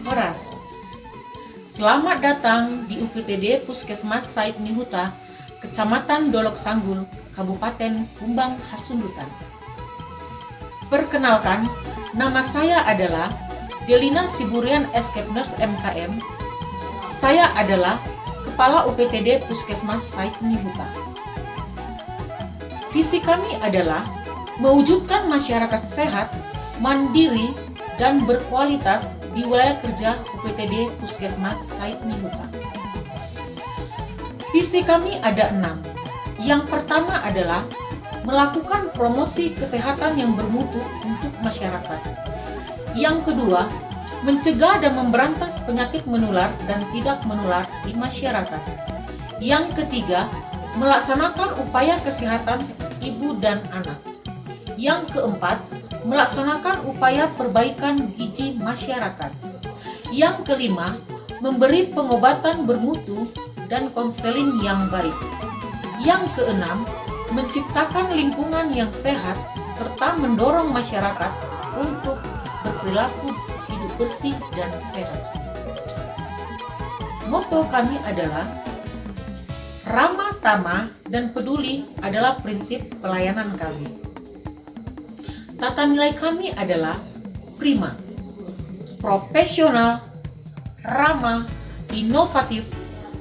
Horas. Selamat datang di UPTD Puskesmas Said Nihuta, Kecamatan Dolok Sanggul, Kabupaten Kumbang Hasundutan. Perkenalkan, nama saya adalah Delina Siburian Escape Nurse MKM. Saya adalah Kepala UPTD Puskesmas Said Nihuta. Visi kami adalah mewujudkan masyarakat sehat, mandiri, dan berkualitas di wilayah kerja UPTD Puskesmas Said Nihuta. Visi kami ada 6. Yang pertama adalah melakukan promosi kesehatan yang bermutu untuk masyarakat. Yang kedua, mencegah dan memberantas penyakit menular dan tidak menular di masyarakat. Yang ketiga, melaksanakan upaya kesehatan ibu dan anak. Yang keempat, melaksanakan upaya perbaikan gizi masyarakat. Yang kelima, memberi pengobatan bermutu dan konseling yang baik. Yang keenam, menciptakan lingkungan yang sehat serta mendorong masyarakat untuk berperilaku hidup bersih dan sehat. Moto kami adalah ramah, tamah, dan peduli adalah prinsip pelayanan kami. Tata nilai kami adalah prima, profesional, ramah, inovatif,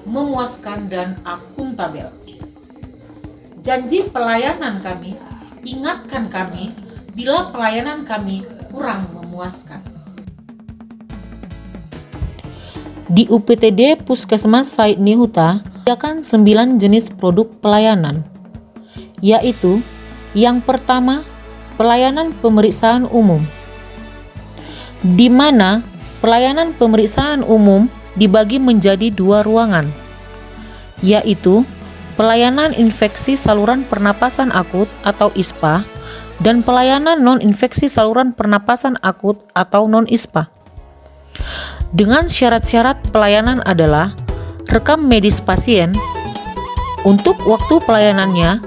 memuaskan, dan akuntabel. Janji pelayanan kami, ingatkan kami bila pelayanan kami kurang memuaskan. Di UPTD Puskesmas Said Nihuta, menyediakan 9 jenis produk pelayanan, yaitu yang pertama, pelayanan pemeriksaan umum, di mana pelayanan pemeriksaan umum dibagi menjadi 2 ruangan, yaitu pelayanan infeksi saluran pernapasan akut atau ISPA dan pelayanan non-infeksi saluran pernapasan akut atau non-ISPA. Dengan syarat-syarat pelayanan adalah rekam medis pasien untuk waktu pelayanannya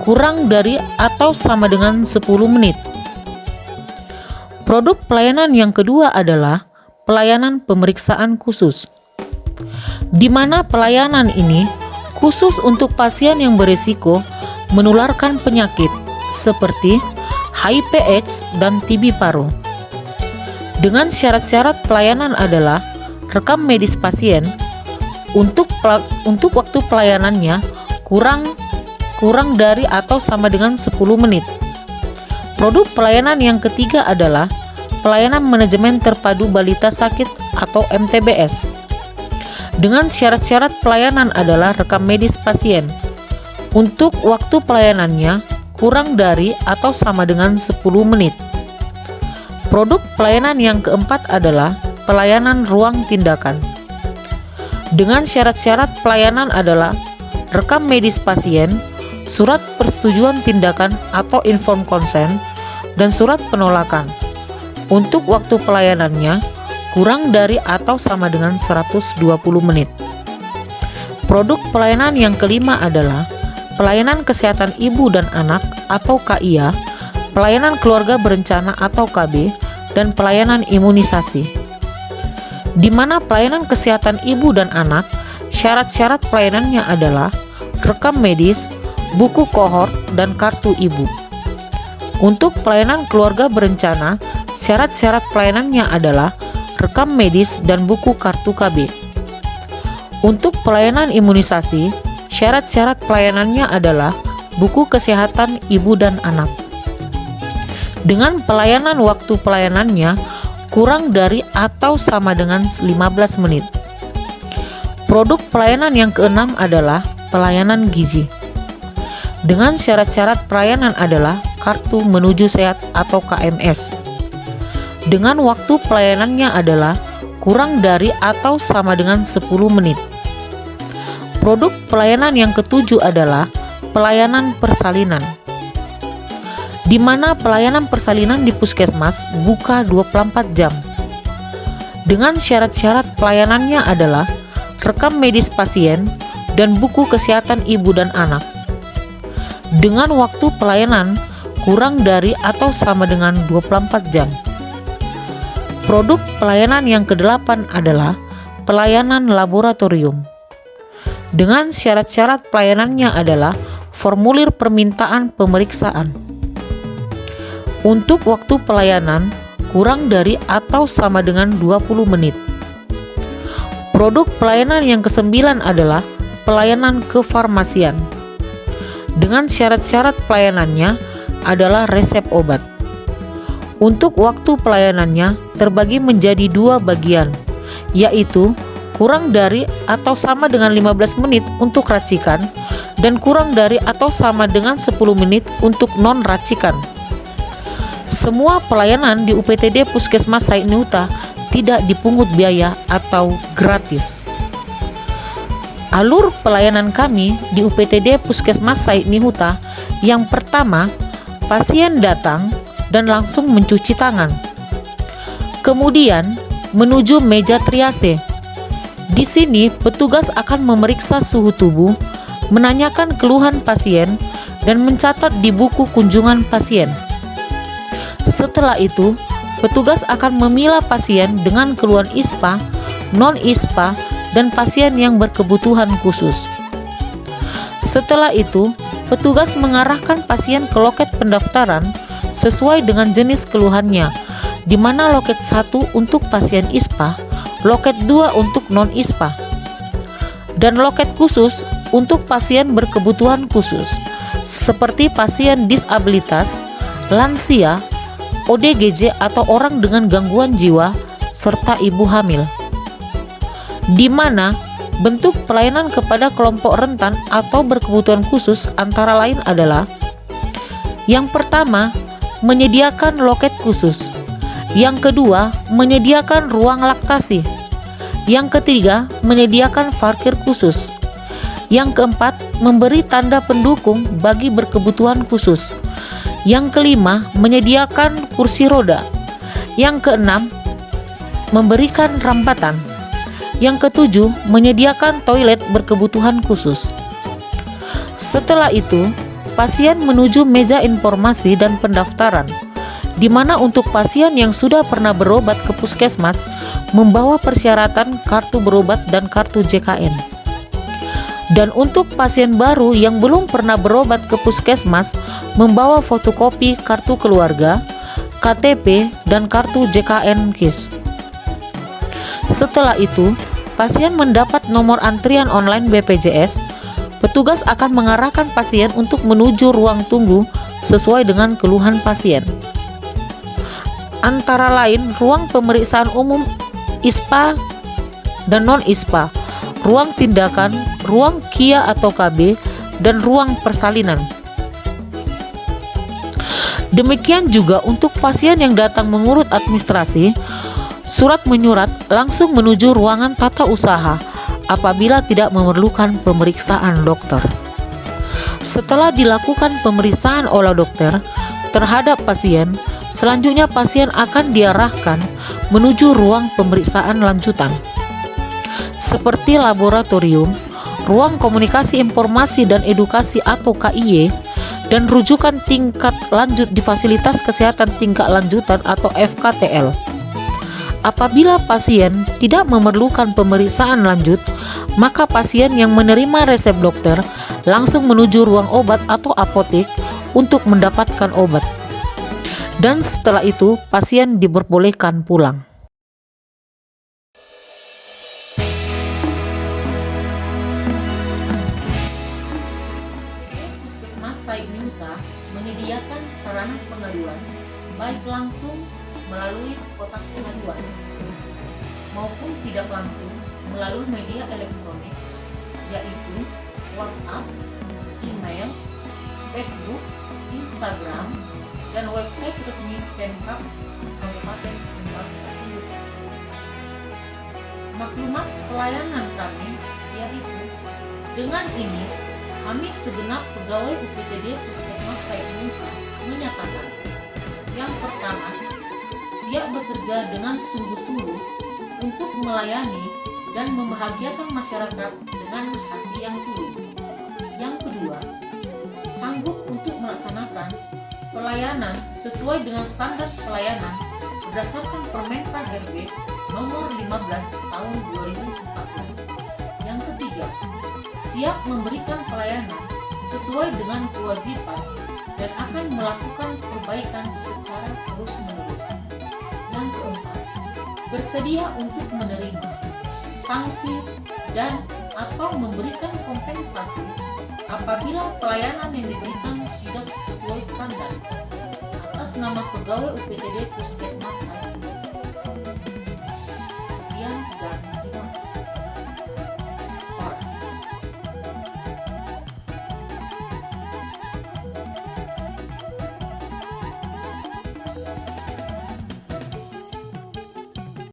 kurang dari atau sama dengan 10 menit. Produk pelayanan yang kedua adalah pelayanan pemeriksaan khusus, di mana pelayanan ini khusus untuk pasien yang berisiko menularkan penyakit seperti HIV/AIDS dan TB paru. Dengan syarat-syarat pelayanan adalah rekam medis pasien untuk waktu pelayanannya kurang dari atau sama dengan 10 menit. Produk pelayanan yang ketiga adalah pelayanan manajemen terpadu balita sakit atau MTBS. Dengan syarat-syarat pelayanan adalah rekam medis pasien untuk waktu pelayanannya kurang dari atau sama dengan 10 menit. Produk pelayanan yang keempat adalah pelayanan ruang tindakan. Dengan syarat-syarat pelayanan adalah rekam medis pasien, surat persetujuan tindakan atau inform consent, dan surat penolakan untuk waktu pelayanannya kurang dari atau sama dengan 120 menit. Produk pelayanan yang kelima adalah pelayanan kesehatan ibu dan anak atau KIA, pelayanan keluarga berencana atau KB, dan pelayanan imunisasi. Di mana pelayanan kesehatan ibu dan anak, syarat-syarat pelayanannya adalah rekam medis, buku kohort, dan kartu ibu. Untuk pelayanan keluarga berencana, syarat-syarat pelayanannya adalah rekam medis dan buku kartu KB. Untuk pelayanan imunisasi, syarat-syarat pelayanannya adalah buku kesehatan ibu dan anak. Dengan pelayanan waktu pelayanannya kurang dari atau sama dengan 15 menit. Produk pelayanan yang keenam adalah pelayanan gizi. Dengan syarat-syarat pelayanan adalah kartu menuju sehat atau KMS. Dengan waktu pelayanannya adalah kurang dari atau sama dengan 10 menit. Produk pelayanan yang ketujuh adalah pelayanan persalinan, di mana pelayanan persalinan di puskesmas buka 24 jam. Dengan syarat-syarat pelayanannya adalah rekam medis pasien dan buku kesehatan ibu dan anak. Dengan waktu pelayanan kurang dari atau sama dengan 24 jam. Produk pelayanan yang kedelapan adalah pelayanan laboratorium. Dengan syarat-syarat pelayanannya adalah formulir permintaan pemeriksaan. Untuk waktu pelayanan kurang dari atau sama dengan 20 menit. Produk pelayanan yang kesembilan adalah pelayanan kefarmasian. Dengan syarat-syarat pelayanannya adalah resep obat. Untuk waktu pelayanannya terbagi menjadi dua bagian, yaitu kurang dari atau sama dengan 15 menit untuk racikan dan kurang dari atau sama dengan 10 menit untuk non-racikan. Semua pelayanan di UPTD Puskesmas Said Nihuta tidak dipungut biaya atau gratis. Alur pelayanan kami di UPTD Puskesmas Said Nihuta, yang pertama, pasien datang dan langsung mencuci tangan. Kemudian menuju meja triase. Di sini petugas akan memeriksa suhu tubuh, menanyakan keluhan pasien, dan mencatat di buku kunjungan pasien. Setelah itu, petugas akan memilah pasien dengan keluhan ISPA, non-ISPA, dan pasien yang berkebutuhan khusus. Setelah itu, petugas mengarahkan pasien ke loket pendaftaran sesuai dengan jenis keluhannya, di mana loket 1 untuk pasien ISPA, loket 2 untuk non-ISPA, dan loket khusus untuk pasien berkebutuhan khusus, seperti pasien disabilitas, lansia, ODGJ atau orang dengan gangguan jiwa, serta ibu hamil. Di mana bentuk pelayanan kepada kelompok rentan atau berkebutuhan khusus antara lain adalah: yang pertama, menyediakan loket khusus. Yang kedua, menyediakan ruang laktasi. Yang ketiga, menyediakan parkir khusus. Yang keempat, memberi tanda pendukung bagi berkebutuhan khusus. Yang kelima, menyediakan kursi roda. Yang keenam, memberikan rampatan. Yang ketujuh, menyediakan toilet berkebutuhan khusus. Setelah itu, pasien menuju meja informasi dan pendaftaran, di mana untuk pasien yang sudah pernah berobat ke puskesmas membawa persyaratan kartu berobat dan kartu JKN. Dan untuk pasien baru yang belum pernah berobat ke puskesmas membawa fotokopi kartu keluarga, KTP, dan kartu JKN KIS. Setelah itu, pasien mendapat nomor antrian online BPJS. Petugas akan mengarahkan pasien untuk menuju ruang tunggu sesuai dengan keluhan pasien. Antara lain, ruang pemeriksaan umum ISPA dan non-ISPA, ruang tindakan, ruang KIA atau KB, dan ruang persalinan. Demikian juga untuk pasien yang datang mengurut administrasi, surat menyurat langsung menuju ruangan tata usaha apabila tidak memerlukan pemeriksaan dokter. Setelah dilakukan pemeriksaan oleh dokter terhadap pasien, selanjutnya pasien akan diarahkan menuju ruang pemeriksaan lanjutan, seperti laboratorium, ruang komunikasi informasi dan edukasi atau KIY, dan rujukan tingkat lanjut di fasilitas kesehatan tingkat lanjutan atau FKTL. Apabila pasien tidak memerlukan pemeriksaan lanjut, maka pasien yang menerima resep dokter langsung menuju ruang obat atau apotek untuk mendapatkan obat. Dan setelah itu, pasien diperbolehkan pulang. Puskesmas menyediakan sarana pengaduan, baik langsung melalui kotak pengaduan maupun tidak langsung melalui media elektronik, yaitu WhatsApp, email, Facebook, Instagram, dan website resmi Pemkab Kabupaten Kendal tersebut. Maklumat pelayanan kami yaitu, dengan ini kami segenap pegawai UPTD Puskesmas Saikmuka menyatakan, yang pertama, siap bekerja dengan sungguh-sungguh untuk melayani dan membahagiakan masyarakat dengan hati yang tulus. Yang kedua, sanggup untuk melaksanakan pelayanan sesuai dengan standar pelayanan berdasarkan Permenpan RB nomor 15 tahun 2014. Yang ketiga, siap memberikan pelayanan sesuai dengan kewajiban dan akan melakukan perbaikan secara terus-menerus. Yang keempat, bersedia untuk menerima sanksi dan atau memberikan kompensasi apabila pelayanan yang diberikan tidak sesuai standar atas nama pegawai UPTD Puskesmas Saikmuka.